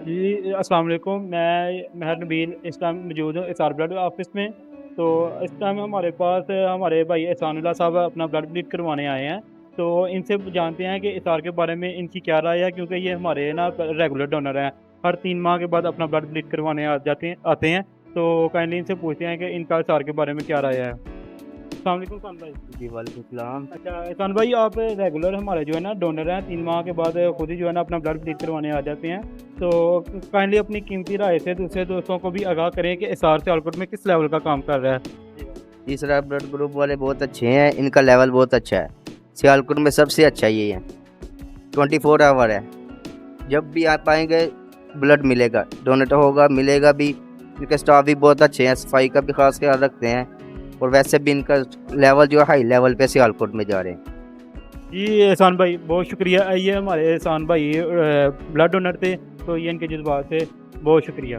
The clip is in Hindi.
जी, अस्सलाम वालेकुम। मैं महर नबील इस टाइम मौजूद हूँ एसआर ब्लड ऑफ़िस में। तो इस टाइम हमारे पास हमारे भाई एहसानुल्लाह साहब अपना ब्लड ब्लीड करवाने आए हैं। तो इनसे जानते हैं कि एसआर के बारे में इनकी क्या राय है, क्योंकि ये हमारे ना रेगुलर डोनर हैं। हर 3 माह के बाद अपना ब्लड ब्लीड करवाने आते हैं। तो काइंडली इनसे पूछते हैं कि इनका एसआर के बारे में क्या राय है। अस्सलाम वालेकुम खान भाई। जी वालेकुम सलाम। अच्छा एहसान भाई, आप रेगुलर हमारे जो है ना डोनर हैं, 3 माह के बाद खुद ही जो है ना अपना ब्लड ब्लीड करवाने आ जाते हैं। तो काइंडली अपनी कीमती राय से दूसरे दोस्तों को भी आगाह करें कि एसआर सियालकोट में किस लेवल का काम कर रहा है। तीसरा ब्लड ग्रुप वाले बहुत अच्छे हैं, इनका लेवल बहुत अच्छा है। सियालकोट में सबसे अच्छा ये है। 24 आवर है, जब भी आप आएंगे ब्लड मिलेगा, डोनेट होगा, मिलेगा भी। इनके स्टाफ भी बहुत अच्छे हैं, सफाई का भी खास ख्याल रखते हैं। और वैसे भी इनका लेवल जो है हाई लेवल पे सियालकोट में जा रहे हैं। जी एहसान भाई, बहुत शुक्रिया। ये हमारे एहसान भाई ब्लड डोनर थे, तो ये इनके जज्बात से बहुत शुक्रिया।